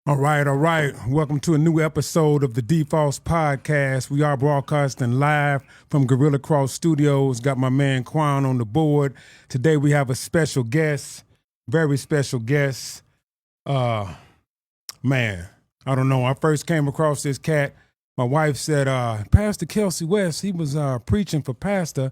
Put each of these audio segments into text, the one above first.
All right, all right. Welcome to a new episode of the D.Fos podcast. We are broadcasting live from Gorilla Cross Studios. Got my man Quan on the board. Today we have a special guest, very special guest. Man, I don't know. I first came across this cat. My wife said, Pastor Kelcey West, he was preaching for pastor,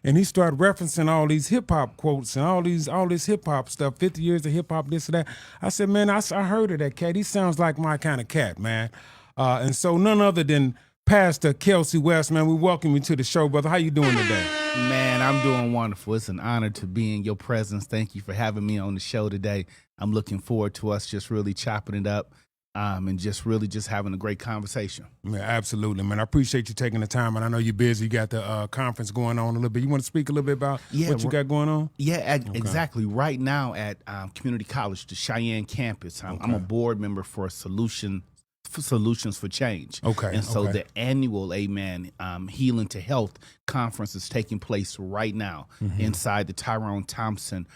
and he started referencing all these hip-hop quotes and all this hip-hop stuff, 50 years of hip-hop, this and that. I said, man, I heard of that cat. He sounds like my kind of cat, man. And so none other than Pastor Kelcey West, man, we welcome you to the show, brother. How you doing today? Man, I'm doing wonderful. It's an honor to be in your presence. Thank you for having me on the show today. I'm looking forward to us just really chopping it up. And just having a great conversation. Yeah, absolutely, man. I appreciate you taking the time, and I know you're busy. You got the conference going on a little bit. You want to speak a little bit about what you got going on? Yeah, exactly. Right now at Community College, the Cheyenne campus, I'm a board member for Solutions for Change. Okay. And so the annual Healing to Health conference is taking place right now inside the Tyrone Thompson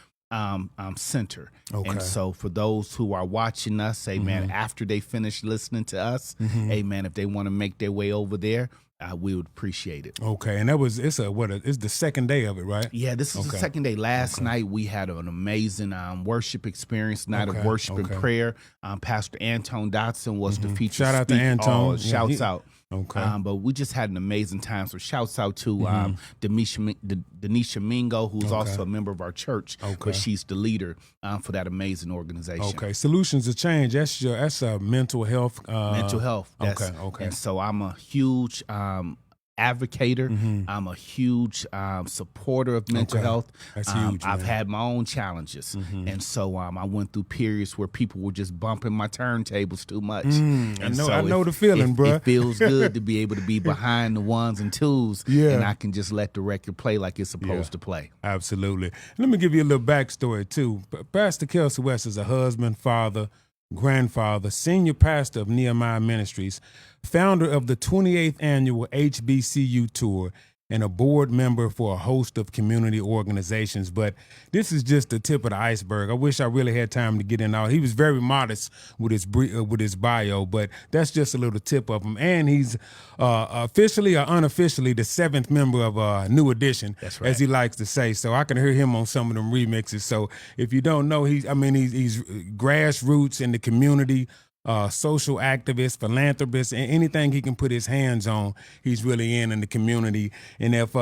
Center. Okay. And so for those who are watching us, amen, after they finish listening to us, amen, if they want to make their way over there, we would appreciate it. Okay, and it's the second day of it, right? Yeah, this is the second day. Last night we had an amazing worship experience, night of worship and prayer. Pastor Anton Dotson was the featured Shout out to Anton. Shouts out. Okay. But we just had an amazing time. So shouts out to Denisha Mingo, who's also a member of our church, but she's the leader for that amazing organization. Okay. Solutions to Change. That's mental health. Mental health. Okay. And so I'm a huge advocator. I'm a huge supporter of mental health. That's huge. I've had my own challenges, and so I went through periods where people were just bumping my turntables too much. I know the feeling, bro. It feels good to be able to be behind the ones and twos, and I can just let the record play like it's supposed to play. Absolutely. Let me give you a little backstory too. Pastor Kelcey West is a husband, father, grandfather, senior pastor of Nehemiah Ministries, founder of the 28th annual HBCU Tour, and a board member for a host of community organizations. But this is just the tip of the iceberg. I wish I really had time to get in all. He was very modest with his bio, but that's just a little tip of him. And he's officially or unofficially the seventh member of New Edition, that's right, as he likes to say. So I can hear him on some of them remixes. So if you don't know, he's grassroots in the community. Social activist, philanthropist, and anything he can put his hands on, he's really in the community. And if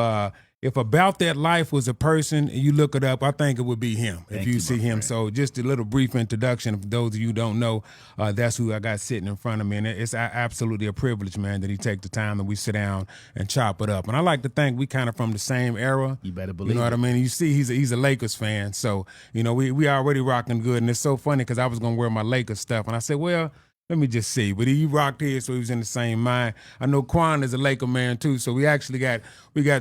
About That Life was a person, you look it up, I think it would be him. If you see him. So just a little brief introduction. For those of you who don't know, that's who I got sitting in front of me. And it's absolutely a privilege, man, that he take the time and we sit down and chop it up. And I like to think we kind of from the same era. You better believe it. You know what I mean? You see, he's a Lakers fan. So, we already rocking good. And it's so funny because I was going to wear my Lakers stuff. And I said, well, let me just see. But he rocked his, so he was in the same mind. I know Quan is a Laker man too, so we actually got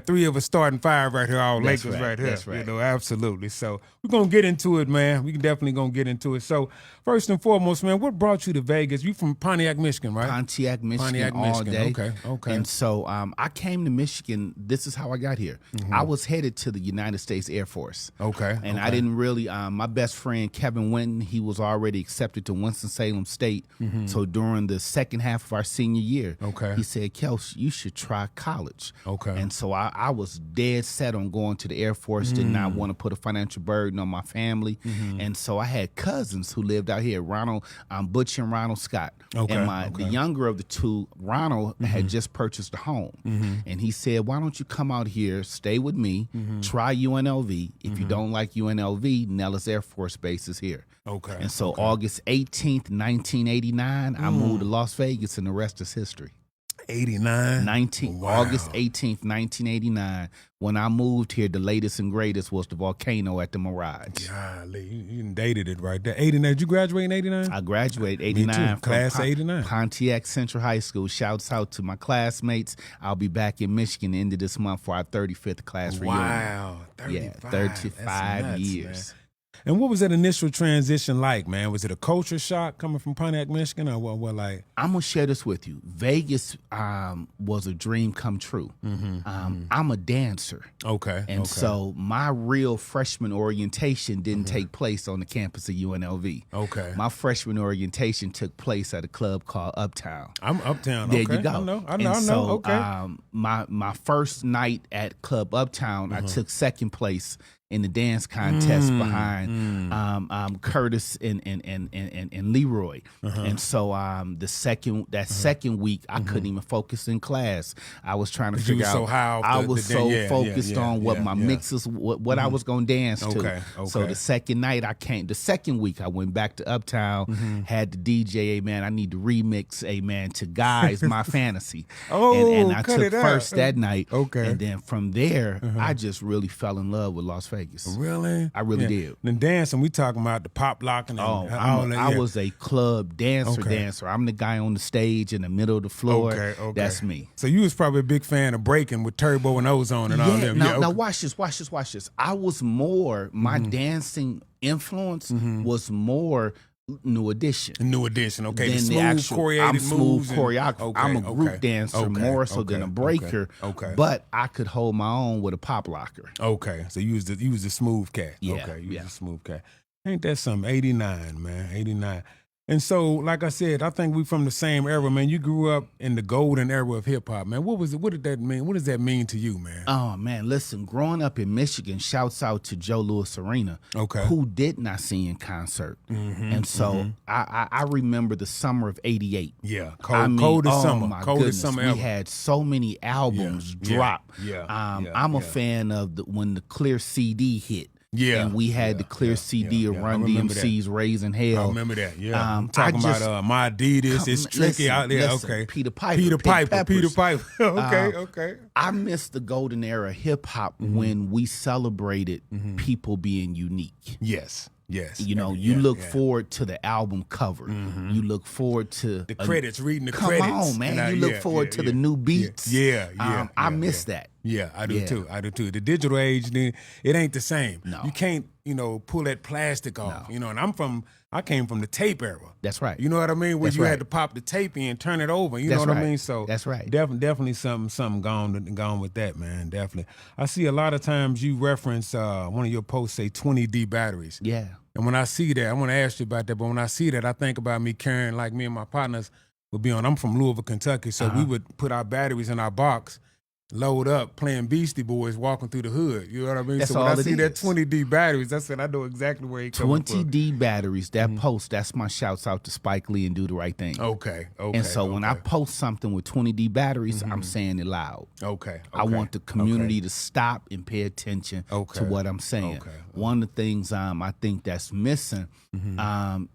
three of us starting five right here, all That's Lakers right here. That's right. Absolutely. So we're gonna get into it, man. We can definitely gonna get into it. So first and foremost, man, what brought you to Vegas? You from Pontiac, Michigan, right? Pontiac, Michigan all day. Okay. And so I came to Michigan. This is how I got here. I was headed to the United States Air Force. Okay. And I didn't really, my best friend, Kevin Winton, he was already accepted to Winston-Salem State. So during the second half of our senior year, he said, Kelce, you should try college. Okay. And so I was dead set on going to the Air Force, did not want to put a financial burden on my family. And so I had cousins who lived out here, Butch and Ronald Scott. And the younger of the two, Ronald, had just purchased a home. And he said, why don't you come out here, stay with me, try UNLV. If you don't like UNLV, Nellis Air Force Base is here. Okay. And so August 18th, 1989, I moved to Las Vegas, and the rest is history. 89? August 18th, 1989. When I moved here, the latest and greatest was the volcano at the Mirage. Golly, you dated it right there. 89. Did you graduate in 89? I graduated 89. Me too. Class 89. Pontiac Central High School. Shouts out to my classmates. I'll be back in Michigan end of this month for our 35th class reunion. Wow. 35. Yeah, 35 nuts, years. Man. And what was that initial transition like, man? Was it a culture shock coming from Pontiac, Michigan, or what like? I'm gonna share this with you. Vegas was a dream come true. I'm a dancer. Okay. And so my real freshman orientation didn't take place on the campus of UNLV. Okay. My freshman orientation took place at a club called Uptown. I'm Uptown. There Okay. you go. I know. So, Okay. My first night at Club Uptown, I took second place in the dance contest behind Curtis and Leroy. And so the second week I couldn't even focus in class. I was trying to figure out I was so focused on what my mixes, what I was gonna dance to. Okay. So the second week I went back to Uptown, had the DJ, hey man, I need to remix, hey man, to Guys My Fantasy. And I took first that night. Okay. And then from there, I just really fell in love with Las Vegas. Really? I really did. And dancing, we talking about the pop locking. I was a club dancer. I'm the guy on the stage in the middle of the floor. Okay. That's me. So you was probably a big fan of breaking with Turbo and Ozone and all them. Now watch this. I was more, my dancing influence was more New Edition. Okay. Then the actual, choreographed I'm smooth moves choreographer. I'm a group dancer more so than a breaker. But I could hold my own with a pop locker. Okay. So you was the smooth cat. Yeah. Okay. You was the smooth cat. Ain't that something? 89, man. 89. And so, like I said, I think we from the same era, man. You grew up in the golden era of hip hop, man. What did that mean? What does that mean to you, man? Oh man, listen, growing up in Michigan, shouts out to Joe Louis Arena, who did not see in concert. And so I remember the summer of '88. Yeah, coldest summer. My coldest goodness, summer we ever. had so many albums drop. I'm a fan of when the Clear CD hit. Yeah, and we had the Clear CD of Run DMC's Raising Hell. I remember that. Yeah, I'm talking about my Adidas. It's tricky out there. Listen, Peter Piper. Okay. I miss the golden era of hip hop when we celebrated people being unique. Yes. You know, you look forward to the album cover. You look forward to the credits, reading the credits. Come on, man. You look forward to the new beats. I miss that. Yeah, I do too. The digital age, it ain't the same. No. You can't, pull that plastic off. No. And I came from the tape era. That's right. You know what I mean? Where you had to pop the tape in, turn it over. You know what I mean? So that's right. Definitely something gone with that, man. Definitely. I see a lot of times you reference one of your posts say 20D batteries. Yeah. And when I see that, I want to ask you about that. But when I see that, I think about me carrying, like me and my partners would be on. I'm from Louisville, Kentucky, so we would put our batteries in our box, load up, playing Beastie Boys, walking through the hood. You know what I mean? That's so when all I see that is. 20D batteries, I know exactly where it comes from. 20D batteries, that post, that's my shouts out to Spike Lee and Do the Right Thing. Okay. And so when I post something with 20D batteries, I'm saying it loud. Okay. I want the community to stop and pay attention to what I'm saying. One of the things I think that's missing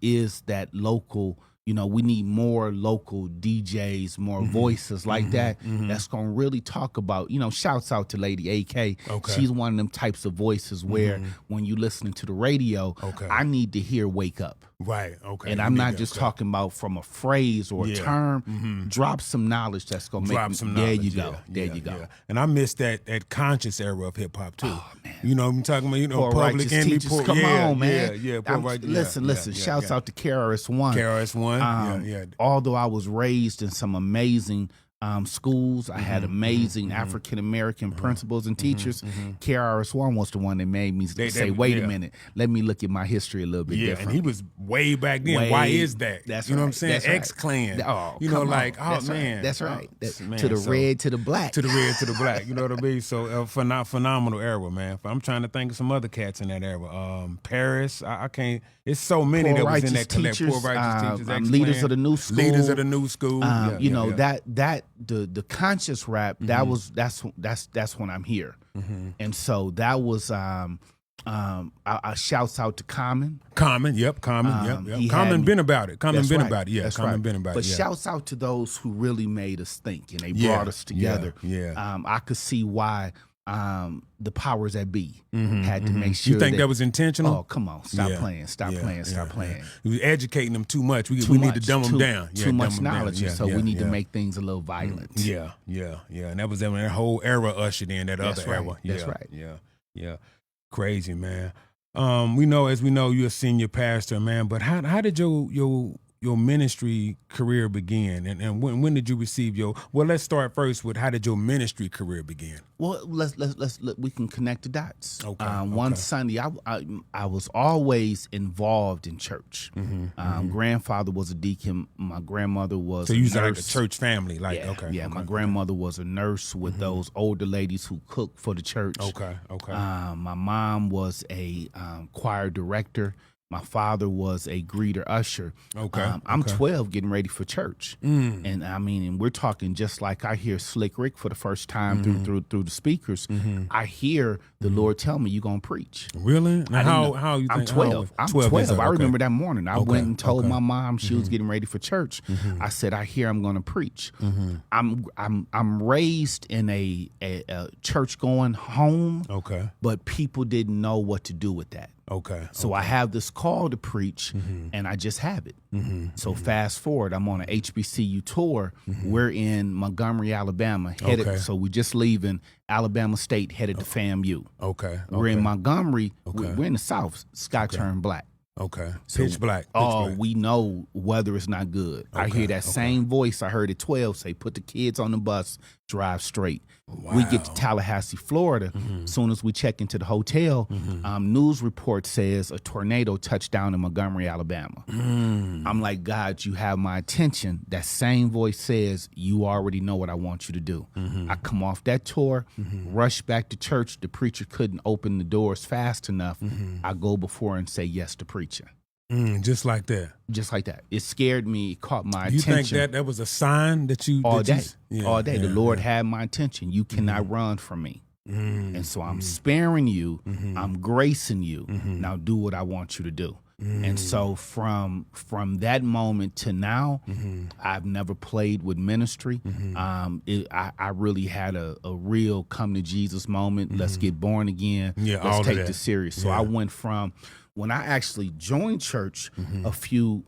is that local. We need more local DJs, more voices like that. That's gonna really talk about. Shouts out to Lady AK. She's one of them types of voices where when you listening to the radio, I need to hear "Wake Up." Right. Okay. And I'm not just talking about from a phrase or a term. Drop some knowledge that's gonna make some there knowledge. you go. There you go. And I miss that conscious era of hip hop too. Oh, man. I'm talking about Poor Public Enemy. Come on, man. Listen. Shouts out to KRS-One. KRS-One. Although I was raised in some amazing schools, I had amazing African American principals and teachers. KRS-One was the one that made me say, "Wait a minute, let me look at my history a little bit different." And he was way back then. Why is that? That's you know right. what I'm saying? That's right. X-Clan. Oh, that's man. Right. That's right. Man. To the red, to the black. To the red, to the black. You know what I mean? So phenomenal era, man. I'm trying to think of some other cats in that era. Paris, I can't. It's so many Poor that was in that teachers, Poor Righteous Teachers. Leaders of the new school. Leaders of the new school. That the conscious rap, that's when I'm here. And so that was I shouts out to Carmen. Carmen. Carmen been about it. Carmen been about it. Yeah, Carmen been about it. But shouts out to those who really made us think and they brought us together. I could see why the powers that be had to make sure. You think that was intentional? Oh, come on. Stop playing. Stop playing. We was educating them too much. We need to dumb them down. Too much knowledge. So we need to make things a little violent. Yeah. And that was when that whole era ushered in, that other era. That's right. Yeah. Crazy, man. we know you're a senior pastor, man. But how did your ministry career begin, and when did you receive your? Well, let's start first with how did your ministry career begin? Well, we can connect the dots. Okay. One Sunday, I was always involved in church. Grandfather was a deacon. My grandmother was. So you was a like a church family, like yeah. My grandmother was a nurse with those older ladies who cooked for the church. Okay. My mom was a choir director. My father was a greeter usher. I'm 12 getting ready for church. And I mean, and we're talking just like I hear Slick Rick for the first time through the speakers. I hear the Lord tell me, you're going to preach. Really? Now, how you think? I'm 12. I'm 12. I remember that morning. I went and told my mom she was getting ready for church. I said, I hear I'm going to preach. I'm raised in a church going home. But people didn't know what to do with that. So I have this call to preach, and I just have it. So fast forward, I'm on an HBCU tour. We're in Montgomery, Alabama, headed. So we're just leaving Alabama State, headed to FAMU. We're in Montgomery. We're in the South. Sky turned black. So pitch black. We know weather is not good. I hear that same voice I heard at 12 say, put the kids on the bus, drive straight. We get to Tallahassee, Florida. As soon as we check into the hotel, news report says a tornado touched down in Montgomery, Alabama. I'm like, God, you have my attention. That same voice says, you already know what I want you to do. I come off that tour, rush back to church. The preacher couldn't open the doors fast enough. I go before and say yes to preaching. Just like that. Just like that. It scared me. It caught my attention. You think that was a sign that you... All day. All day. The Lord had my attention. You cannot run from me. And so I'm sparing you. I'm gracing you. Now do what I want you to do. And so from that moment to now, I've never played with ministry. I really had a real come to Jesus moment. Let's get born again. Let's take this serious. So I went from... When I actually joined church a few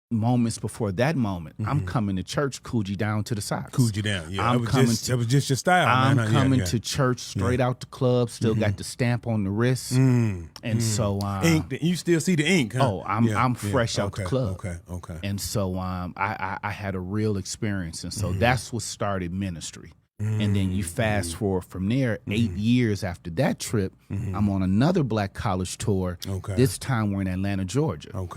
moments before that moment, I'm coming to church Coogee down to the socks. Coogee down, that was just your style. I'm coming to church straight out the club, still got the stamp on the wrist. And so... ink, you still see the ink, huh? Oh, I'm fresh out the club. Okay. And so I had a real experience. And so that's what started ministry. And then you fast forward from there, 8 years after that trip, I'm on another black college tour. This time we're in Atlanta, Georgia.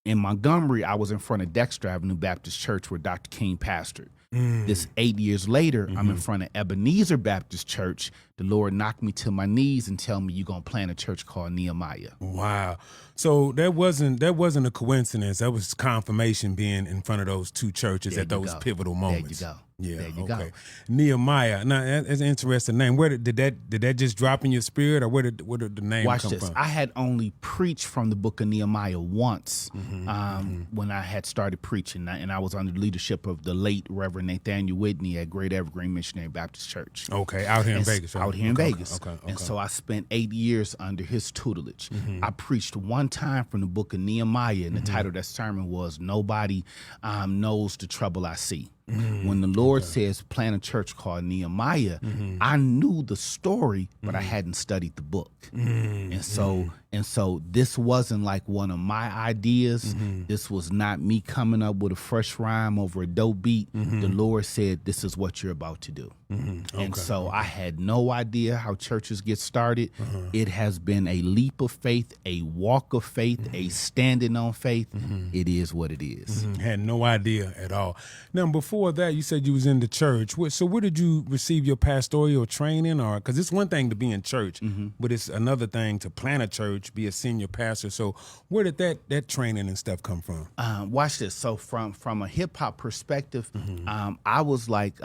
In Montgomery, I was in front of Dexter Avenue Baptist Church where Dr. King pastored. This 8 years later, I'm in front of Ebenezer Baptist Church. The Lord knocked me to my knees and tell me, you're going to plant a church called Nehemiah. Wow. So that wasn't a coincidence. That was confirmation being in front of those two churches at those pivotal moments. There you go. Yeah, there you go. Nehemiah. Now that's an interesting name. Where did that just drop in your spirit, or where did the name Watch come this. from? I had only preached from the book of Nehemiah once when I had started preaching, and I was under the leadership of the late Reverend Nathaniel Whitney at Great Evergreen Missionary Baptist Church. Out here in Vegas. Right? Out here in Vegas. And so I spent 8 years under his tutelage. I preached one time from the book of Nehemiah, and the title of that sermon was "Nobody Knows the Trouble I See." When the Lord says plant a church called Nehemiah, I knew the story, but I hadn't studied the book. And so this wasn't like one of my ideas. This was not me coming up with a fresh rhyme over a dope beat. The Lord said, this is what you're about to do. And so I had no idea how churches get started. It has been a leap of faith, a walk of faith, a standing on faith. It is what it is. Had no idea at all. Now, before that, you said you was in the church. So where did you receive your pastoral training? Or because it's one thing to be in church, but it's another thing to plant a church, be a senior pastor. So where did that training and stuff come from? Watch this. So from a hip hop perspective, I was like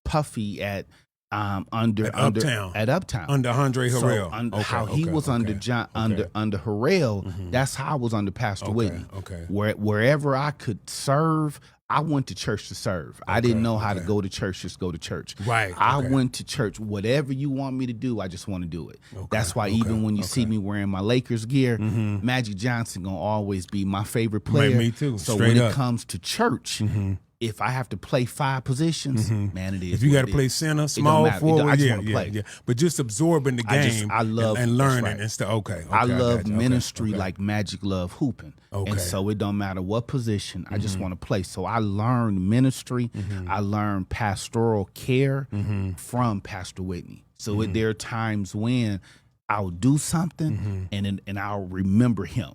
Puffy at Uptown under Andre Harrell. How he was under Harrell, that's how I was under Pastor Whitney. Wherever I could serve, I went to church to serve. I didn't know how to go to church, just go to church. I went to church. Whatever you want me to do, I just want to do it. That's why even when you see me wearing my Lakers gear, Magic Johnson gonna always be my favorite player. Me too. So when it comes to church, if I have to play 5 positions, man, it is. If you got to play center, small forward, I just want to play. But just absorbing the game I love, and learning and stuff. Okay. I love ministry like Magic love hooping. Okay. And so it don't matter what position, I just want to play. So I learned ministry. I learned pastoral care from Pastor Whitney. So there are times when I'll do something and I'll remember him.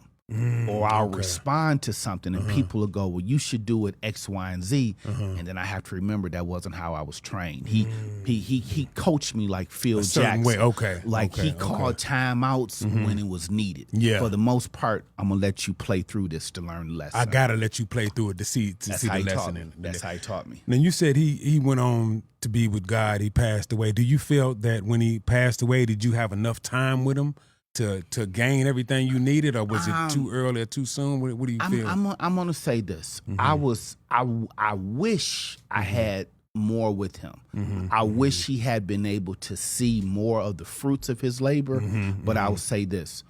Or I'll respond to something and people will go, well, you should do it X, Y, and Z. And then I have to remember that wasn't how I was trained. He coached me like Phil Jackson. Way. He called timeouts when it was needed. Yeah. For the most part, I'm going to let you play through this to learn the lesson. I got to let you play through it to see the lesson. That's how he taught me. Then you said he went on to be with God. He passed away. Do you feel that when he passed away, did you have enough time with him to gain everything you needed, or was it too early or too soon? What do you feel? I'm gonna say this. I wish I had more with him. I wish he had been able to see more of the fruits of his labor. But I'll say this.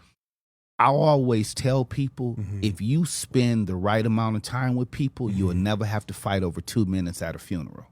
I'll always tell people, if you spend the right amount of time with people, you'll never have to fight over 2 minutes at a funeral.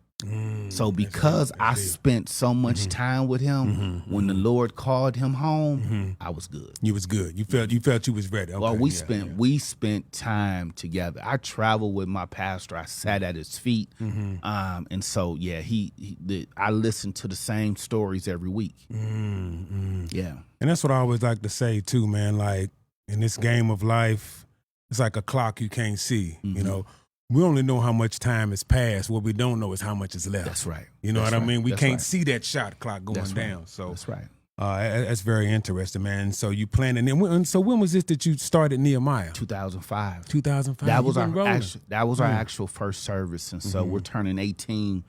So because I spent so much time with him, when the Lord called him home, I was good. You was good. You felt you was ready. Okay, well, we spent time together. I traveled with my pastor. I sat at his feet, and so I listened to the same stories every week. Yeah, and that's what I always like to say too, man. Like in this game of life, it's like a clock you can't see. You know. We only know how much time has passed. What we don't know is how much is left. That's right. You know what I mean? We can't see that shot clock going down. So that's right. That's very interesting, man. So you planned, and so when was this that you started Nehemiah? 2005. 2005. That was our actual first service, and so we're turning 18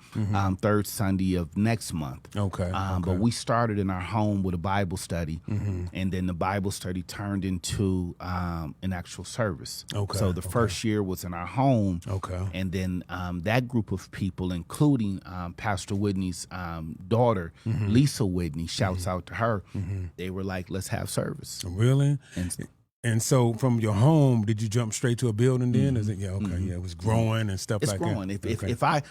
third Sunday of next month. Okay. But we started in our home with a Bible study, and then the Bible study turned into an actual service. Okay. So the first year was in our home. Okay. And then that group of people, including Pastor Whitney's daughter, Lisa Whitney, shouts out to her, they were like, let's have service. Really? And so from your home, did you jump straight to a building then? Is it it was growing and stuff like growing. that? If I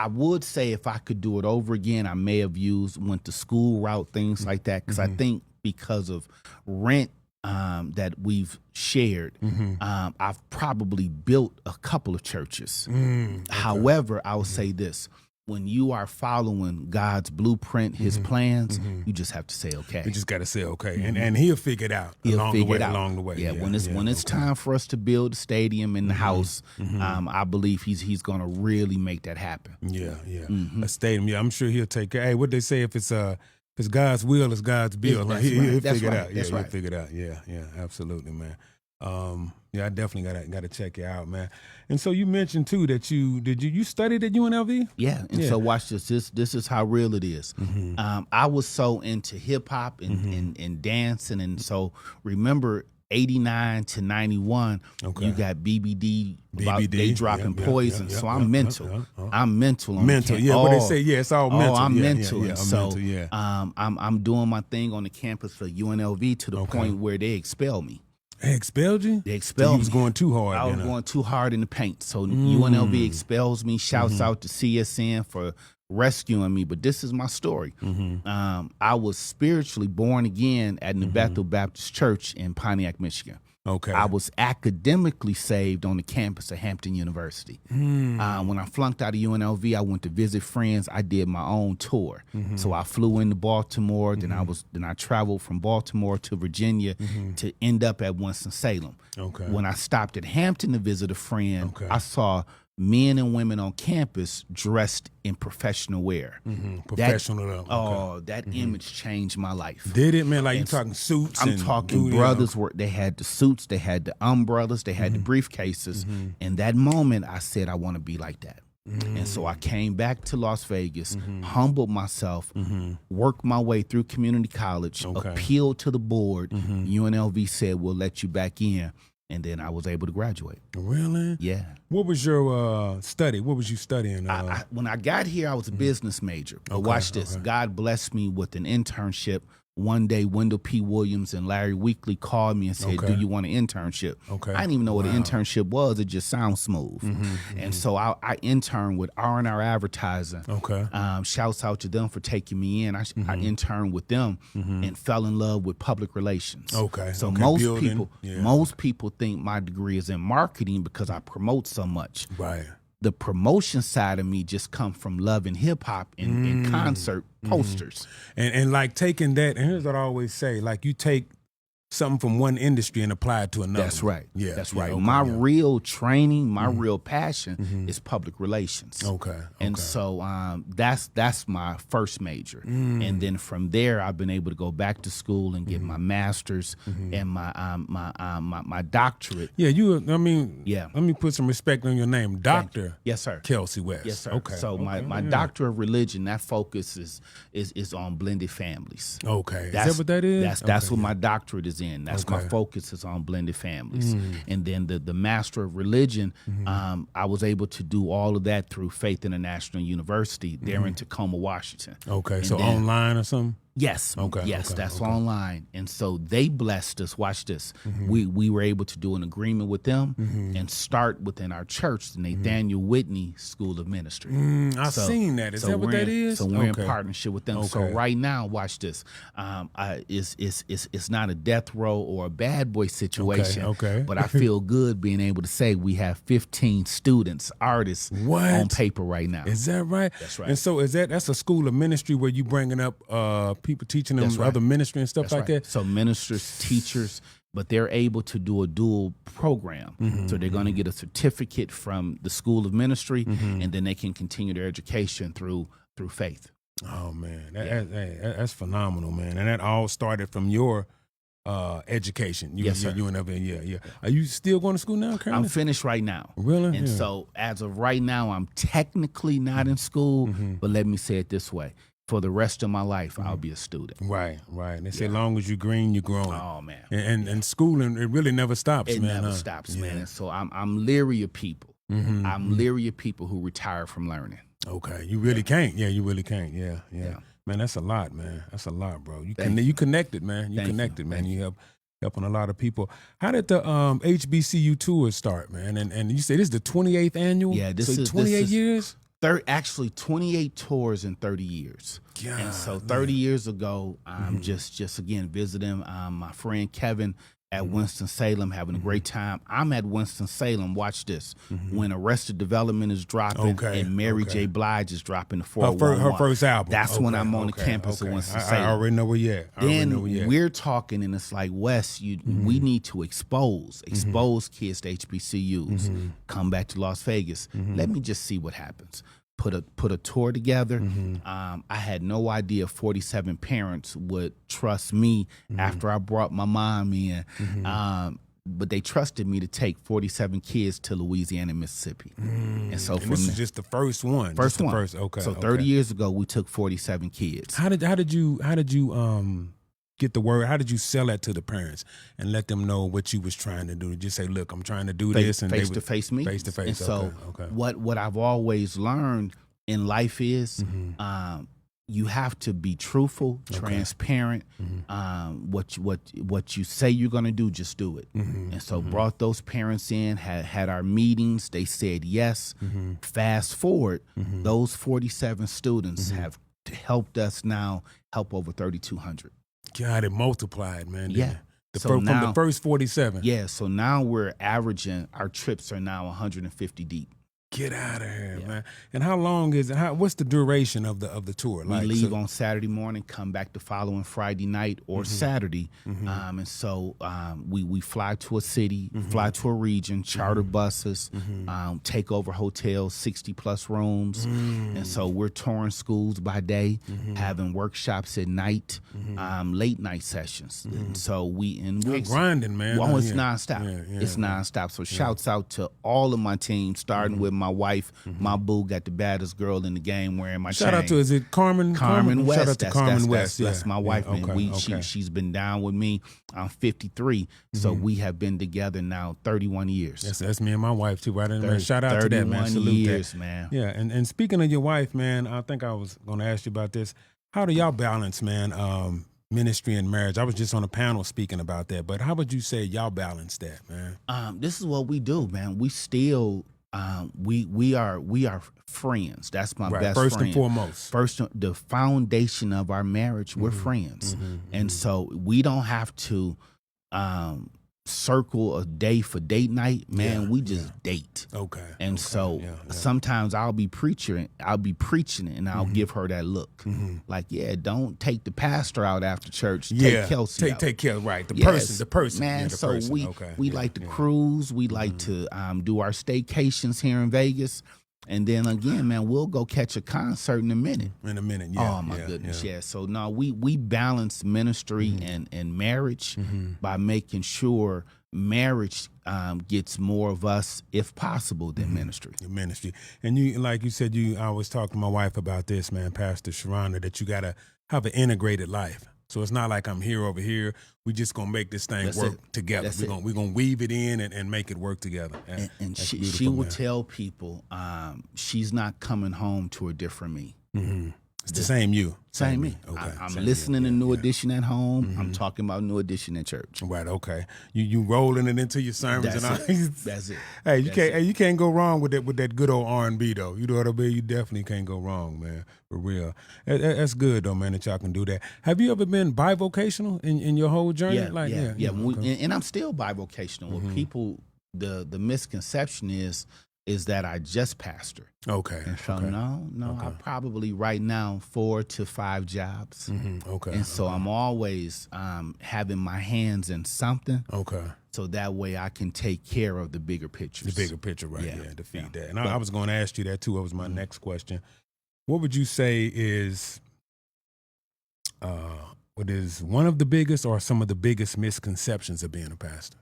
would say if I could do it over again, I may have went the school route, things like that, because I think because of rent that we've shared, I've probably built a couple of churches. However, I will say this. When you are following God's blueprint, his plans, you just have to say okay. You just got to say okay. And he'll figure it out along the way. Yeah, when it's time for us to build a stadium in the house, I believe he's going to really make that happen. Yeah. A stadium. Yeah, I'm sure he'll take care. Hey, what they say, if it's God's will, it's God's bill. He'll figure it out. He'll figure it out. Yeah, absolutely, man. I definitely gotta check you out, man. And so you mentioned too that you studied at UNLV? Yeah, so watch this. This is how real it is. I was so into hip hop and dancing, and so remember 89 to 91, you got BBD. They dropping poison. So I'm mental. I'm mental. Mental. Yeah, what they say. Yeah, it's all mental. I'm mental. I'm doing my thing on the campus for UNLV to the point where they expel me. They expelled you? They expelled me. You was going too hard. I was going too hard in the paint. So UNLV expels me. Shouts out to CSN for rescuing me. But this is my story. I was spiritually born again at New Bethel Baptist Church in Pontiac, Michigan. Okay. I was academically saved on the campus of Hampton University. When I flunked out of UNLV, I went to visit friends. I did my own tour. So I flew into Baltimore. Then I traveled from Baltimore to Virginia to end up at Winston-Salem. Okay. When I stopped at Hampton to visit a friend, I saw men and women on campus dressed in professional wear. That image changed my life. Did it, man? Like you talking suits? I'm talking brothers. They had the suits, they had the umbrellas, they had the briefcases. And that moment, I said, I want to be like that. And so I came back to Las Vegas, humbled myself, worked my way through community college, appealed to the board. UNLV said, we'll let you back in. And then I was able to graduate. Really? Yeah. What was your study? What was you studying? When I got here, I was a business major. But watch this. God blessed me with an internship one day Wendell P. Williams and Larry Weekly called me and said, do you want an internship? Okay. I didn't even know what an internship was. It just sounds smooth. And so I interned with R&R Advertising. Okay. Shouts out to them for taking me in. I interned with them and fell in love with public relations. Okay. So Okay. most people think my degree is in marketing because I promote so much. Right. The promotion side of me just come from loving hip hop and concert posters. And like taking that, and here's what I always say, like you take something from one industry and apply it to another. That's right. Yeah. That's right. Okay, my real training, my real passion is public relations. Okay. And so that's my first major. And then from there, I've been able to go back to school and get my master's and my doctorate. Yeah, let me put some respect on your name. Dr. Yes, sir. Kelcey West. Yes, sir. Okay. So my doctor of religion, that focus is on blended families. Okay. Is that what that is? That's what my doctorate is in. That's my focus is on blended families. And then the master of religion, I was able to do all of that through Faith International University there in Tacoma, Washington. Okay, and so then, online or something? Yes. Okay. Yes, okay, that's okay. online. And so they blessed us. Watch this. We were able to do an agreement with them and start within our church, the Nathaniel Whitney School of Ministry. I've seen that. Is that what that is? So we're in partnership with them. So right now, watch this. It's not a death row or a bad boy situation. Okay. But I feel good being able to say we have 15 students, artists on paper right now. Is that right? That's right. And so that's a school of ministry where you bringing up people teaching them other ministry and stuff like that? So ministers, teachers, but they're able to do a dual program. So they're going to get a certificate from the School of Ministry, and then they can continue their education through faith. Oh, man. That's phenomenal, man. And that all started from your education. Yes, sir. UNLV, yeah. Are you still going to school now, Carmen? I'm finished right now. Really? And so as of right now, I'm technically not in school, but let me say it this way. For the rest of my life, I'll be a student. Right. They say, long as you're green, you're growing. Oh man, and schooling, it really never stops. It man. never stops, man. And so I'm leery of people. I'm leery of people who retire from learning. Okay, you really can't. Yeah, you really can't. Yeah. Man, that's a lot, man. That's a lot, bro. You connected, man. You connected, man. You helping a lot of people. How did the HBCU Tours start, man? And you say this is the 28th annual. Yeah, this is 28 years. Actually 28 tours in 30 years. God, and so 30 years ago, I'm just again visiting my friend Kevin at Winston-Salem, having a great time. I'm at Winston-Salem, watch this, when Arrested Development is dropping and Mary J. Blige is dropping the 411. Her first album. That's when I'm on the campus of Winston-Salem. I already know where you're at. Then we're talking, and it's like, Wes, we need to expose kids to HBCUs. Come back to Las Vegas. Let me just see what happens. Put a tour together. I had no idea 47 parents would trust me after I brought my mom in. But they trusted me to take 47 kids to Louisiana and Mississippi. And so this is just the first one. First one. Okay. So 30 years ago, we took 47 kids. How did you get the word? How did you sell that to the parents and let them know what you was trying to do? Just say, look, I'm trying to do this, and face to face meetings. Face to face. And so what I've always learned in life is you have to be truthful, transparent. What you say you're gonna do, just do it. And so brought those parents in, had our meetings. They said yes. Fast forward, those 47 students have helped us now help over 3,200. God, it multiplied, man. Yeah. From the first 47. Yeah. So now we're averaging, our trips are now 150 deep. Get out of here, man. And how long is it? What's the duration of the tour? We leave on Saturday morning, come back the following Friday night or Saturday. And so we fly to a city, fly to a region, charter buses, take over hotels, 60+ rooms. And so we're touring schools by day, having workshops at night, late night sessions. And so we're grinding, man. Well, it's nonstop. It's nonstop. So shouts out to all of my team, starting with my wife. My boo got the baddest girl in the game wearing my chain. Shout out to, is it Carmen? Carmen West. Shout out to Carmen West. That's my wife, man. She's been down with me. I'm 53, so we have been together now 31 years. That's me and my wife too, right? Man, shout out to that, man. 31 years, man. Yeah, and speaking of your wife, man, I think I was going to ask you about this. How do y'all balance, man, ministry and marriage? I was just on a panel speaking about that, but how would you say y'all balance that, man? This is what we do, man. We still we are friends. That's my best first friend. and foremost. First, the foundation of our marriage, we're friends. And so we don't have to circle a day for date night, man. We just date. Okay. And so sometimes I'll be preaching and I'll give her that look. Like, don't take the pastor out after church. Take Kelcey out. Take care, right. The person. Man, the so person. we like to cruise. We like to do our staycations here in Vegas. And then again, man, we'll go catch a concert in a minute. Yeah. Oh my goodness, yeah. So no, we balance ministry and marriage by making sure marriage gets more of us, if possible, than ministry. Ministry. And you, like you said, I was talking to my wife about this, man, Pastor Sharonda, that you gotta have an integrated life. So it's not like I'm here over here. We just gonna make this thing work together. We're gonna weave it in and make it work together. And she will tell people she's not coming home to a different me. It's the same you. Same me. Okay. I'm listening to New Edition at home. I'm talking about New Edition at church. Right. Okay. You rolling it into your sermons and all. That's it. Hey, you can't go wrong with that good old R&B though. You know what I mean? You definitely can't go wrong, man. For real. That's good though, man. That y'all can do that. Have you ever been bivocational in your whole journey? Yeah. And I'm still bivocational. With people, the misconception is that I just pastor. Okay. And so no, I probably right now 4 to 5 jobs. Okay. And so I'm always having my hands in something. Okay. So that way I can take care of the bigger pictures. The bigger picture, right? Yeah, to feed that. And I was going to ask you that too. That was my next question. What would you say is what is one of the biggest or some of the biggest misconceptions of being a pastor?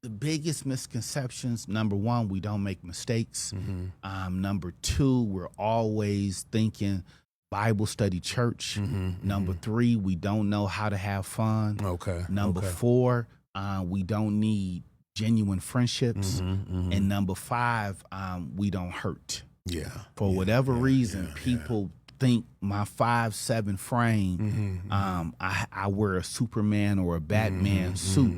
The biggest misconceptions, number one, we don't make mistakes. Number two, we're always thinking Bible study church. Number three, we don't know how to have fun. Okay. Number four, we don't need genuine friendships. And number five, we don't hurt. Yeah. For whatever reason, people think my 5'7" frame, I wear a Superman or a Batman suit.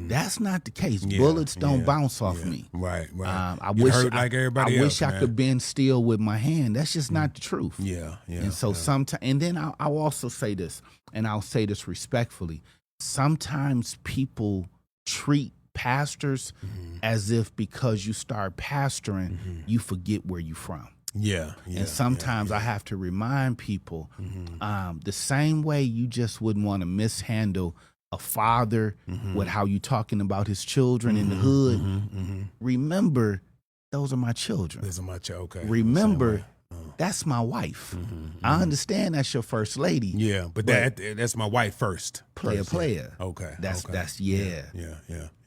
That's not the case. Bullets don't bounce off me. Right. I wish I could bend steel with my hand. That's just not the truth. Yeah. And so sometimes, and then I'll also say this, and I'll say this respectfully. Sometimes people treat pastors as if because you start pastoring, you forget where you're from. And sometimes I have to remind people the same way you just wouldn't want to mishandle a father with how you talking about his children in the hood. Remember, those are my children. Okay. Remember, that's my wife. I understand that's your first lady. Yeah, but that's my wife first. Player. Okay. That's Yeah.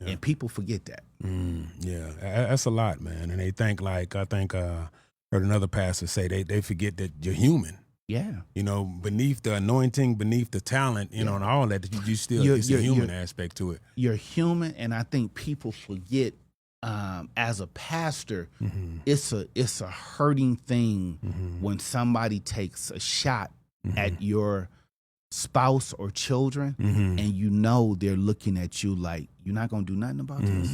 And people forget that. That's a lot, man. And they think heard another pastor say they forget that you're human. Yeah. You know, beneath the anointing, beneath the talent, you know, and all that, you still, it's a human aspect to it. You're human, and I think people forget as a pastor, it's a hurting thing when somebody takes a shot at your spouse or children, and you know they're looking at you like, you're not going to do nothing about this.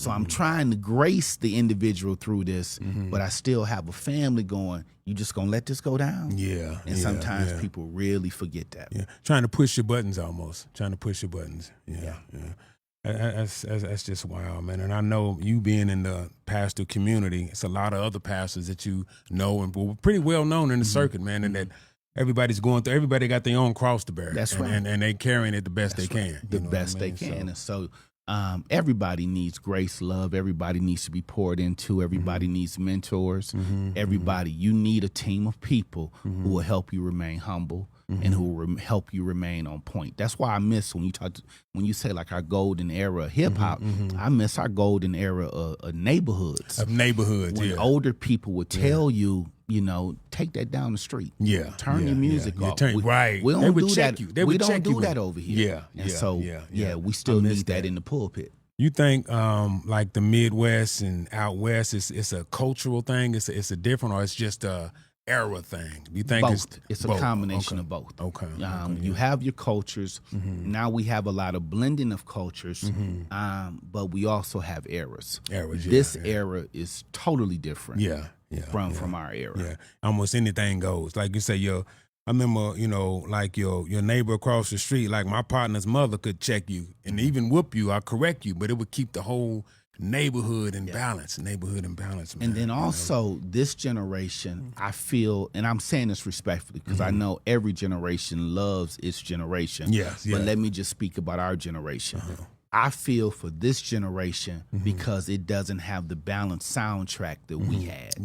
So I'm trying to grace the individual through this, but I still have a family going, you just going to let this go down? Yeah. And sometimes people really forget that. Yeah. Trying to push your buttons almost. Trying to push your buttons. Yeah. That's just wild, man. And I know you being in the pastor community, it's a lot of other pastors that you know and we're pretty well known in the circuit, man, and that everybody got their own cross to bear. That's right. And they carrying it the best they can. The best they can. And so everybody needs grace, love. Everybody needs to be poured into. Everybody needs mentors. Everybody, you need a team of people who will help you remain humble and who will help you remain on point. That's why I miss when you say like our golden era of hip hop. I miss our golden era of neighborhoods. When older people would tell you, you know, take that down the street. Turn your music off. We don't do that. We don't do that over here. We still need that in the pulpit. You think like the Midwest and out West, it's a cultural thing? It's a different, or it's just a era thing? Do you think both. It's both? a combination of both. Okay. You have your cultures. Now we have a lot of blending of cultures, but we also have eras. This era is totally different. From our era. Yeah, almost anything goes. Like you say, I remember, like your neighbor across the street, like my partner's mother could check you and even whoop you or correct you, but it would keep the whole neighborhood in balance. Man. And then also this generation, I feel, and I'm saying this respectfully because I know every generation loves its generation. But let me just speak about our generation. I feel for this generation because it doesn't have the balanced soundtrack that we had.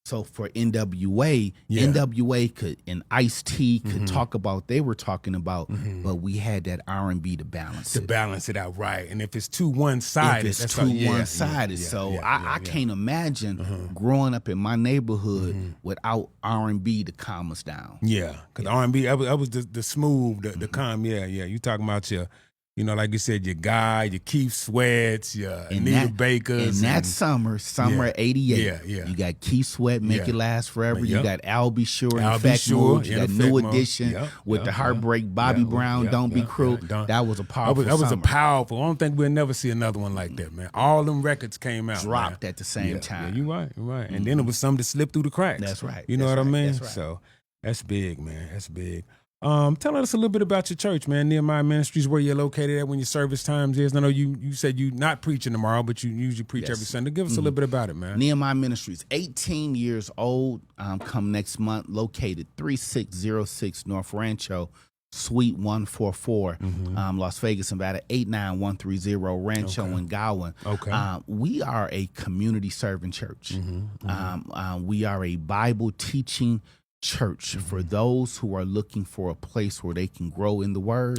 So for NWA, NWA could and Ice-T could talk about they were talking about, but we had that R&B to balance it. Balance it out, right. And if it's too one-sided, if it's too one-sided. I can't imagine growing up in my neighborhood without R&B to calm us down. Yeah, because R&B, that was the smooth, the calm. You talking about your, like you said, your Guy, your Keith Sweats, your Anita Bakers. And that summer of 88, you got Keith Sweat, Make It Last Forever. You got Al B. Sure, Effect Mode. You got New Edition with the Heartbreak, Bobby Brown, Don't Be Cruel. That was a powerful That was summer. a powerful. I don't think we'll never see another one like that, man. All them records came out. Dropped at the same time. Yeah, you're right. And then it was some that slipped through the cracks. That's right. You know what I mean? That's right. So that's big, man. That's big. Tell us a little bit about your church, man. Nehemiah Ministries, where you're located at, when your service times is. I know you said you're not preaching tomorrow, but you usually preach every Sunday. Give us a little bit about it, man. Nehemiah Ministries, 18 years old, come next month, located 3606 North Rancho, Suite 144, Las Vegas, Nevada, 89130 Rancho and Gowan. We are a community serving church. We are a Bible teaching church for those who are looking for a place where they can grow in the word.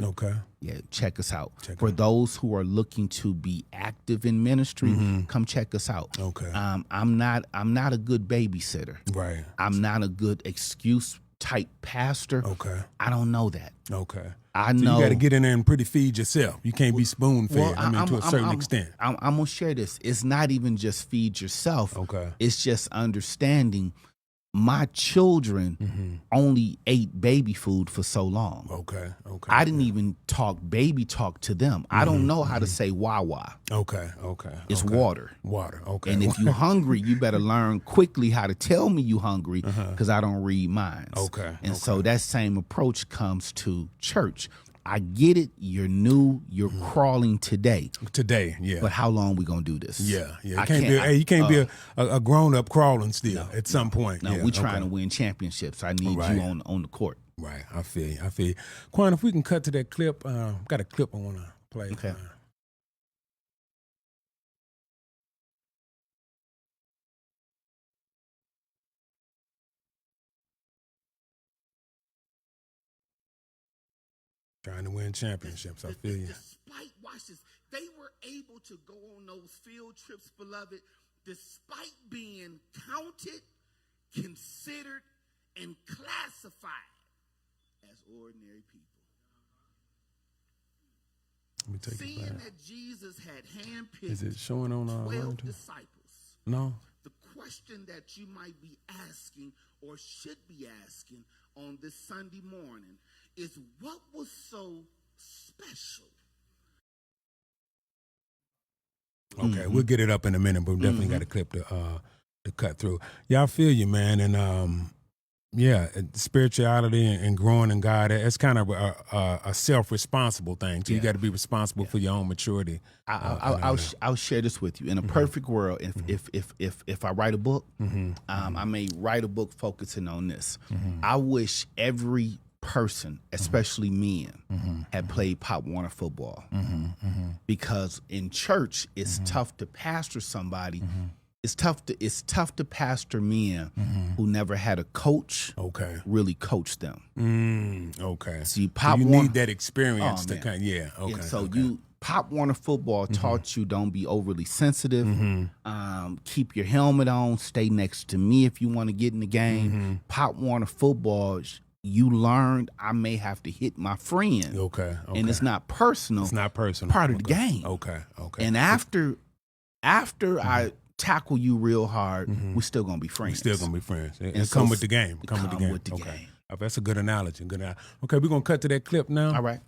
Check us out. For those who are looking to be active in ministry, come check us out. I'm not a good babysitter. Right. I'm not a good excuse type pastor. I don't know that. I know you got to get in there and pretty feed yourself. You can't be spoon fed. To a certain extent. I'm gonna share this. It's not even just feed yourself. It's just understanding. My children only ate baby food for so long. I didn't even talk baby talk to them. I don't know how to say wawa. It's water. And if you're hungry, you better learn quickly how to tell me you hungry because I don't read minds. So that same approach comes to church. I get it. You're new. You're crawling today. But how long we gonna do this? You can't be a grown up crawling still at some point. No, we're trying to win championships. I need you on the court. Right. I feel you. Quan, if we can cut to that clip, got a clip I want to play. Okay. Trying to win championships. I feel you. Despite, watch this, they were able to go on those field trips, beloved, despite being counted, considered, and classified as ordinary people. Let me take Seeing it back. that Jesus had handpicked Is it showing on 12 disciples, No. the question that you might be asking or should be asking on this Sunday morning is, what was so special? Okay, we'll get it up in a minute, but we definitely got a clip to cut through. Yeah, I feel you, man, and spirituality and growing in God, it's kind of a self-responsible thing. So you got to be responsible for your own maturity. I'll share this with you. In a perfect world, if I write a book, I may write a book focusing on this. I wish every person, especially men, had played Pop Warner football, because in church it's tough to pastor somebody. It's tough to pastor men who never had a coach really coach them. See, Pop so you Warner, need that experience to kind of, Pop Warner football taught you don't be overly sensitive. Keep your helmet on. Stay next to me if you want to get in the game. Pop Warner football, you learned I may have to hit my friend. And it's not personal. It's not personal. Part of the game. Okay. And after I tackle you real hard, we're still gonna be friends. We're still gonna be friends. And come with the game. Come with the game. Oh, that's a good analogy. Okay, we're gonna cut to that clip now. All right.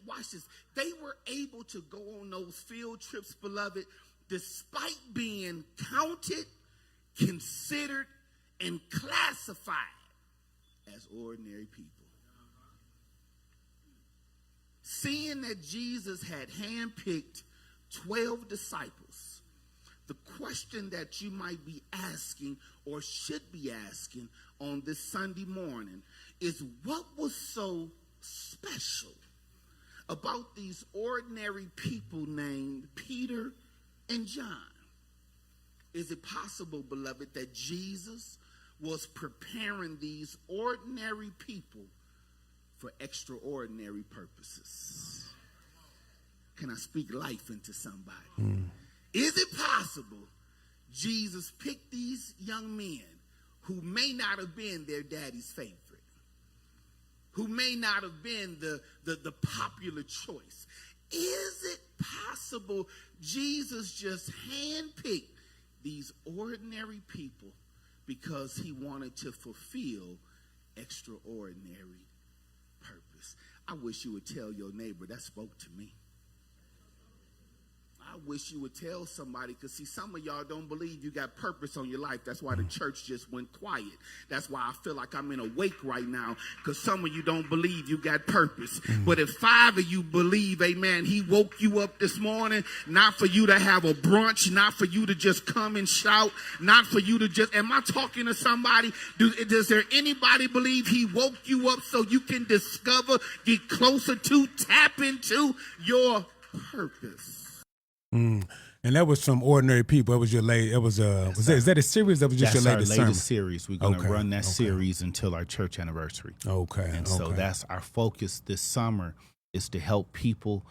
Watch this. They were able to go on those field trips, beloved, despite being counted, considered, and classified as ordinary people. Seeing that Jesus had handpicked 12 disciples, the question that you might be asking or should be asking on this Sunday morning is, what was so special about these ordinary people named Peter and John? Is it possible, beloved, that Jesus was preparing these ordinary people for extraordinary purposes? Can I speak life into somebody? Is it possible Jesus picked these young men who may not have been their daddy's favorite, who may not have been the popular choice? Is it possible Jesus just handpicked these ordinary people because he wanted to fulfill extraordinary purpose? I wish you would tell your neighbor, that spoke to me. I wish you would tell somebody, because see, some of y'all don't believe you got purpose on your life. That's why the church just went quiet. That's why I feel like I'm in a wake right now, because some of you don't believe you got purpose. But if 5 of you believe, amen, he woke you up this morning, not for you to have a brunch, not for you to just come and shout, not for you to just, am I talking to somebody? Does there anybody believe he woke you up so you can discover, get closer to, tap into your purpose? And that was from Ordinary People. It was your late. It was is that a series? That was just that's your latest our latest series. We're going to run that series until our church anniversary. Okay. And so that's our focus this summer, is to help people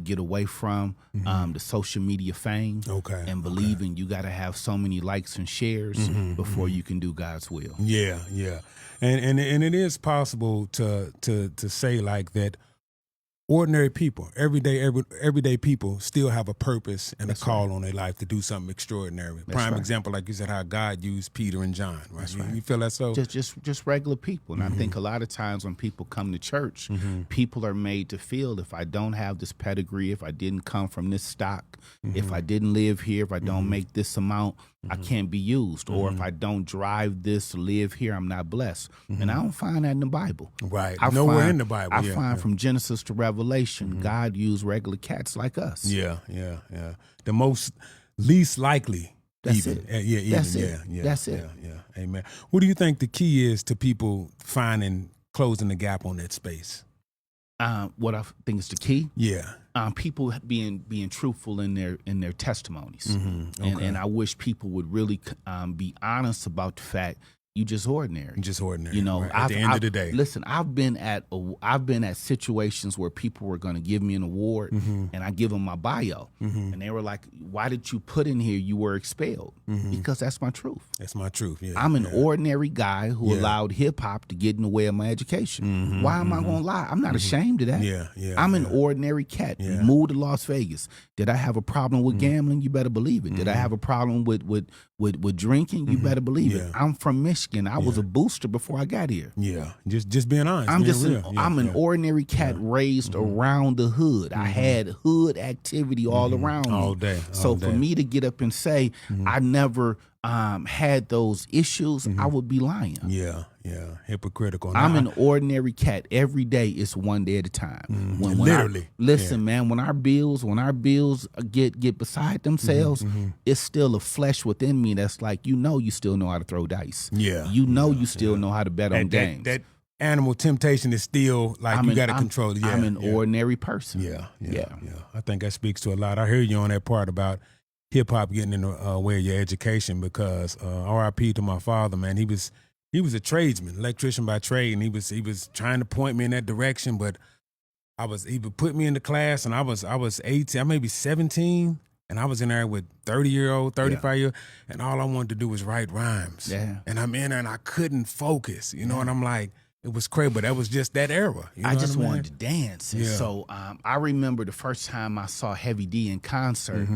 get away from the social media fame. And believing you got to have so many likes and shares before you can do God's will. Yeah. And it is possible to say like that. Ordinary people, everyday people still have a purpose and a call on their life to do something extraordinary. Prime example, like you said, how God used Peter and John, right? You feel that so? Just regular people. And I think a lot of times when people come to church, people are made to feel, if I don't have this pedigree, if I didn't come from this stock, if I didn't live here, if I don't make this amount, I can't be used. Or if I don't drive this, live here, I'm not blessed. And I don't find that in the Bible. Right. Nowhere in the Bible. I find from Genesis to Revelation, God used regular cats like us. Yeah. The most least likely. That's it. That's it. Amen. What do you think the key is to people closing the gap on that space? What I think is the key? Yeah. People being truthful in their testimonies. And I wish people would really be honest about the fact you just ordinary. You know, right. At the end of the day. Listen, I've been at situations where people were going to give me an award, and I give them my bio, and they were like, "Why did you put in here you were expelled?" Because that's my truth. That's my truth. Yeah. I'm an ordinary guy who allowed hip hop to get in the way of my education. Why am I going to lie? I'm not ashamed of that. I'm an ordinary cat. We moved to Las Vegas. Did I have a problem with gambling? You better believe it. Did I have a problem with drinking? You better believe it. I'm from Michigan. I was a booster before I got here. Yeah, just being honest. I'm an ordinary cat raised around the hood. I had hood activity all around me. All day. So for me to get up and say I never had those issues, I would be lying. Yeah, hypocritical. I'm an ordinary cat. Every day is one day at a time. Literally. Listen, man, when our bills get beside themselves, it's still a flesh within me that's like, you still know how to throw dice. You still know how to bet on games. That animal temptation is still like you got to control it. I'm an ordinary person. Yeah. I think that speaks to a lot. I hear you on that part about hip hop getting in the way of your education, because R.I.P. to my father, man. He was a tradesman, electrician by trade, and he was trying to point me in that direction, but he would put me in the class, and I was 18, I may be 17, and I was in there with 30-year-old, 35-year-old, and all I wanted to do was write rhymes. Yeah. And I'm in there and I couldn't focus, you know, and I'm like, it was crazy, but that was just that era. You know I just wanted to dance. And so I remember the first time I saw Heavy D in concert,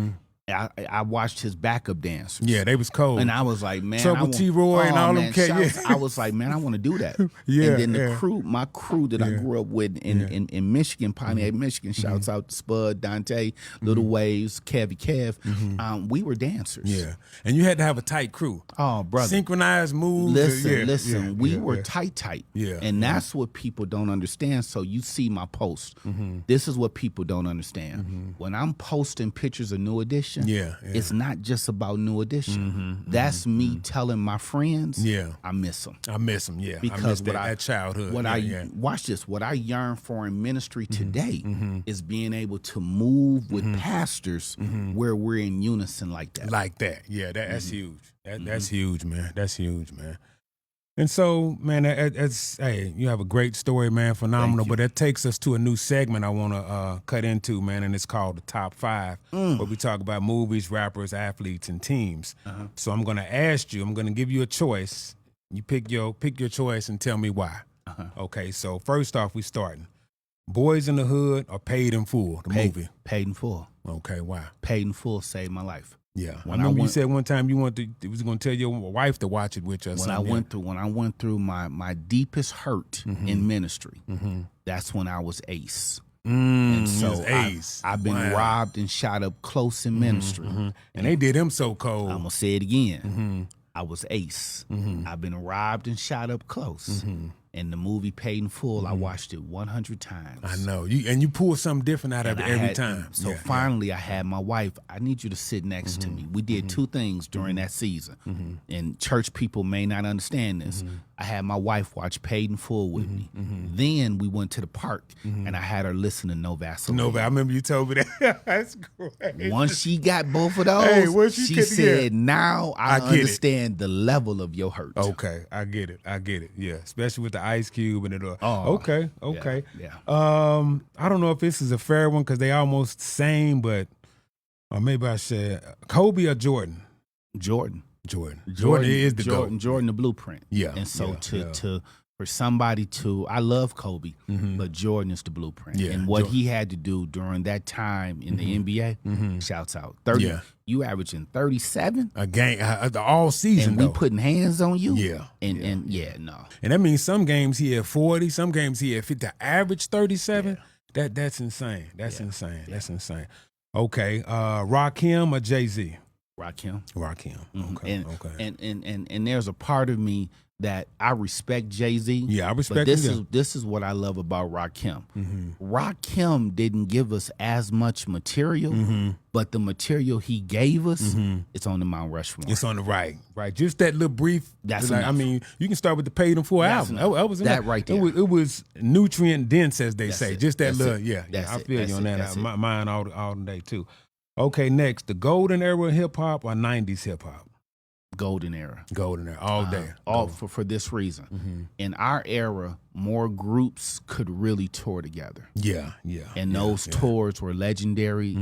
I watched his backup dancers. Yeah, they was cold. And I was like, man, Trouble T-Roy and all them cats. I was like, man, I want to do that. Yeah, and then my crew that I grew up with in Michigan, Pontiac, Michigan, shouts out to Spud, Dante, Little Waves, Kev, we were dancers. Yeah, and you had to have a tight crew. Oh, brother. Synchronized moves. Listen, we were tight. Yeah. And that's what people don't understand. So you see my post. This is what people don't understand. When I'm posting pictures of New Edition, it's not just about New Edition. That's me telling my friends, I miss them. Yeah. Because I miss that childhood. Watch this. What I yearn for in ministry today is being able to move with pastors where we're in unison like that. Yeah, that's huge. That's huge, man. That's huge, man. And so, man, hey, you have a great story, man, phenomenal. But that takes us to a new segment I want to cut into, man, and it's called the Top 5, where we talk about movies, rappers, athletes, and teams. So I'm going to ask you, I'm going to give you a choice. You pick your choice and tell me why. Okay, so first off, we starting. Boys in the Hood or Paid in Full, the movie? Paid in Full. Okay, why? Paid in Full saved my life. Yeah, I remember you said one time you was going to tell your wife to watch it with you. When I went through my deepest hurt in ministry, that's when I was ace. And so I've been robbed and shot up close in ministry. And they did him so cold. I'm going to say it again. I was ace. I've been robbed and shot up close. And the movie Paid in Full, I watched it 100 times. I know. You pull something different out of it every time. So finally, I had my wife. I need you to sit next to me. We did two things during that season. And church people may not understand this. I had my wife watch Paid in Full with me. Then we went to the park, and I had her listen to No Vaseline. I remember you told me that. That's great. Once she got both of those, she said, now I understand the level of your hurt. Okay, I get it. Yeah, especially with the Ice Cube and it all. Okay. Yeah. I don't know if this is a fair one because they almost same, but or maybe I said Kobe or Jordan. Jordan is the GOAT. Jordan the blueprint. Yeah. And so for somebody I love Kobe, but Jordan is the blueprint. Yeah. And what he had to do during that time in the NBA, shouts out. 30. Yeah. You averaging 37 a game all season. And we putting hands on you. Yeah. And that means some games he had 40, some games he had 50. The average 37. Yeah. That's insane. That's insane. Yeah. That's insane. Okay. Rakim or Jay-Z? Rakim. Okay. And there's a part of me that I respect Jay-Z. Yeah, I respect him. This is what I love about Rakim. Rakim didn't give us as much material, but the material he gave us, it's on the Mount Rushmore. It's on the right. Just that little brief. That's like, I mean, you can start with the Paid in Full album. That was that right there. It was nutrient dense, as they say. It. Just that That's little. it. Yeah. I feel you on that. Mine all day too. Okay, next, the golden era of hip hop or 90s hip hop? Golden era all day. All for this reason. In our era, more groups could really tour together. And those tours were legendary.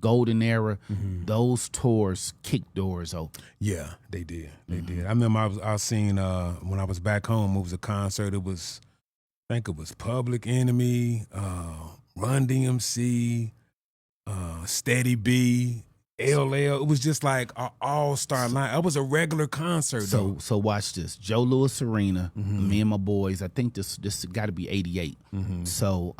Golden era, those tours kicked doors open. Yeah, they did. They did. I remember I seen when I was back home, it was a concert. I think it was Public Enemy, Run DMC, Steady B, LL. It was just like an all-star line. It was a regular concert. So watch this. Joe Louis Arena, me and my boys, I think this got to be 88. So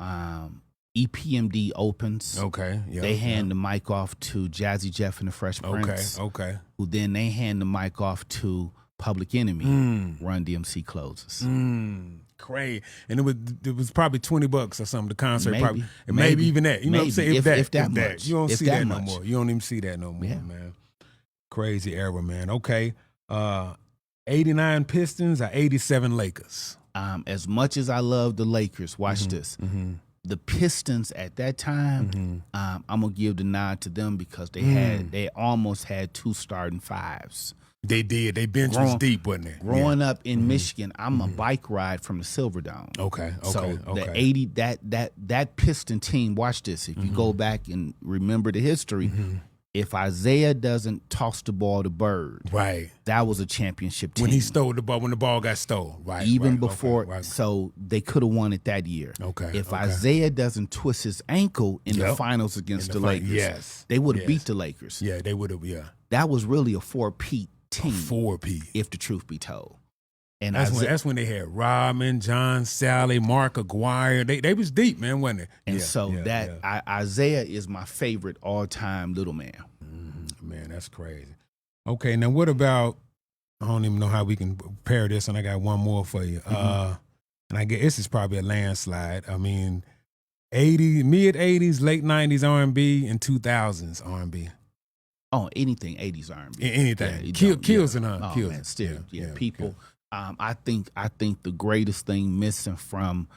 EPMD opens. Okay. Yeah. They hand the mic off to Jazzy Jeff and the Fresh Prince. Okay. Who then they hand the mic off to Public Enemy. Run DMC closes. Crazy. And it was probably $20 or something, the concert. Maybe even that. You know what I'm saying? If that much. You don't see that no more. You don't even see that no more, man. Crazy era, man. Okay. 89 Pistons or 87 Lakers? As much as I love the Lakers, watch this. The Pistons at that time, I'm gonna give the nod to them because they almost had 2 starting fives. They did. They bench was deep, wasn't it? Growing up in Michigan, I'm a bike ride from the Silver Dome. So the 80 that Piston team. Watch this. If you go back and remember the history, If Isaiah doesn't toss the ball to Bird, right, that was a championship team. When he stole the ball, when the ball got stolen, right. Even right, before, okay, right. So they could have won it that year. Okay. If Isaiah doesn't twist his ankle in the finals against the Lakers, they would have beat the Lakers. Yeah, they would have, That was really a 4-peat team. 4-peat. If the truth be told. And that's when they had Rodman, John Sally, Mark Aguirre. They was deep, man, wasn't it? And Isaiah is my favorite all-time little man. Man, that's crazy. Okay, now what about, I don't even know how we can pair this, and I got one more for you. And I guess this is probably a landslide. I mean, mid-'80s, late '90s R&B, and 2000s R&B. Oh, anything 80s R&B. Anything. Kills in her. Oh, kills. Man, still, people. I think the greatest thing missing from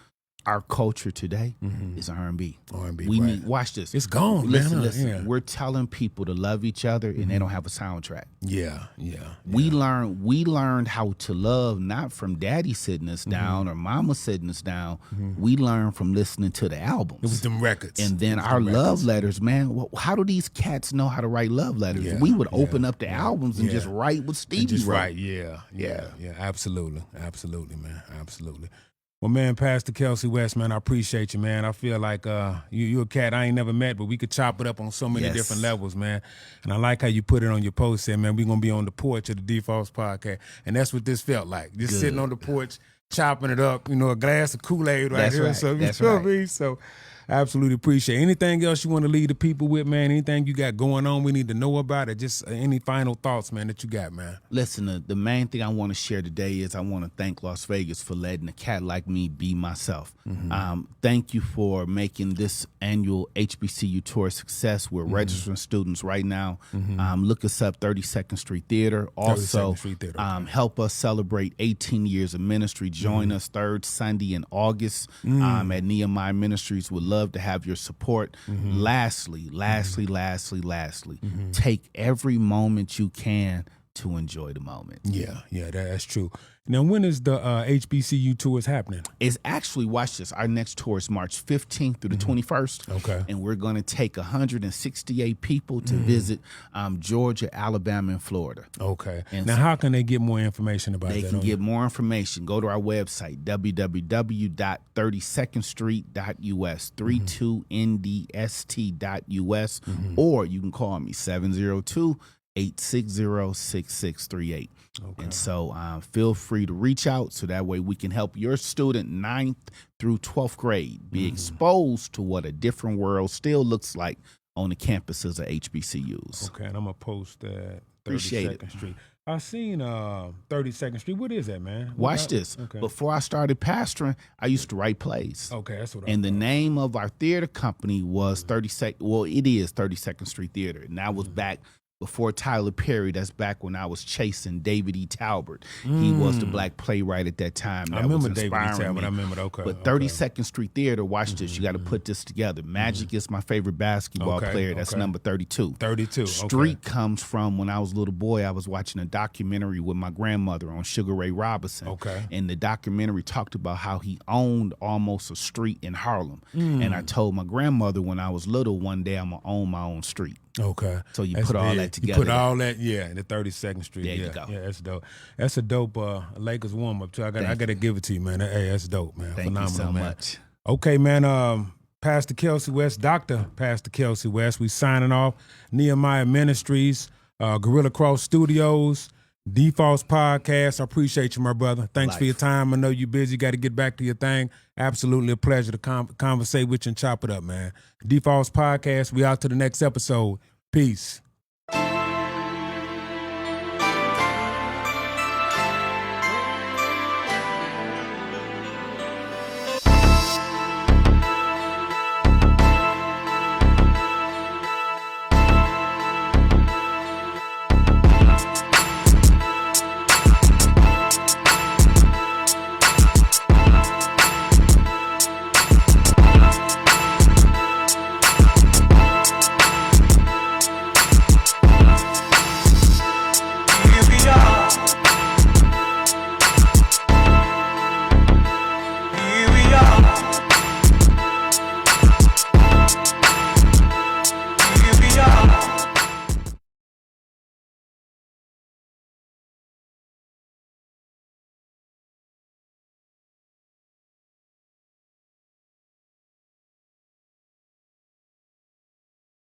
our culture today is R&B. R&B. We need, watch this. It's gone. Listen. Yeah. We're telling people to love each other, and they don't have a soundtrack. Yeah. We learned how to love not from daddy sitting us down or mama sitting us down. We learned from listening to the albums. It was them records. And then our love letters, man. How do these cats know how to write love letters? We would open up the albums and just write what Stevie wrote. Right. Yeah. Absolutely, man. Absolutely. Well, man, Pastor Kelcey West, man, I appreciate you, man. I feel like you a cat I ain't never met, but we could chop it up on so many different levels, man. And I like how you put it on your post, said, man, we're going to be on the porch of the D.Fos podcast. And that's what this felt like. Just sitting on the porch, chopping it up, a glass of Kool-Aid right here. Right. So, That's what I right. mean? So I absolutely appreciate it. Anything else you want to leave the people with, man? Anything you got going on we need to know about, or just any final thoughts, man, that you got, man? Listen, the main thing I want to share today is I want to thank Las Vegas for letting a cat like me be myself. Thank you for making this annual HBCU tour a success. We're registering students right now. Look us up, 32nd Street Theater. Also, 32nd Street Theater, okay. Help us celebrate 18 years of ministry. Join us third Sunday in August at Nehemiah Ministries. We'd love to have your support. Lastly, take every moment you can to enjoy the moment. Yeah, that's true. Now, when is the HBCU Tours happening? It's actually, watch this, our next tour is March 15th through the 21st. Okay. And we're going to take 168 people to visit Georgia, Alabama, and Florida. Okay. And now, how can they get more information about that? They can get more information. Go to our website, www.32ndstreet.us, 32ndst.us, or you can call me, 702-860-6638. Okay. And so feel free to reach out so that way we can help your student 9th through 12th grade be exposed to what a different world still looks like on the campuses of HBCUs. Okay, and I'm going to post that 32nd Appreciate it. Street. I seen 32nd Street. What is that, man? Watch this. Okay. Before I started pastoring, I used to write plays. Okay, that's what And the name of our theater company was 32nd Street Theater. And that was back before Tyler Perry. That's back when I was chasing David E. Talbert. He was the black playwright at that time. That I remember was David E. inspiring Talbot. me. I remember, okay. But 32nd Street Theater, watch this. You got to put this together. Magic is my favorite basketball player. That's number 32. 32. Street comes from when I was a little boy, I was watching a documentary with my grandmother on Sugar Ray Robinson. Okay. And the documentary talked about how he owned almost a street in Harlem. And I told my grandmother when I was little, one day I'm going to own my own street. Okay. So you put all that together. You put all that, the 32nd Street. There you go. Yeah, that's dope. That's a dope Lakers warm up too. I got to give it to you, man. Hey, that's dope, man. Thank Phenomenal, you so man. much. Okay, man. Pastor Kelcey West, Dr. Pastor Kelcey West. We signing off. Nehemiah Ministries, Gorilla Cross Studios, D.Fos Podcast. I appreciate you, my brother. Thanks for your time. I know you're busy. Got to get back to your thing. Absolutely a pleasure to conversate with you and chop it up, man. D.Fos Podcast. We out to the next episode. Peace.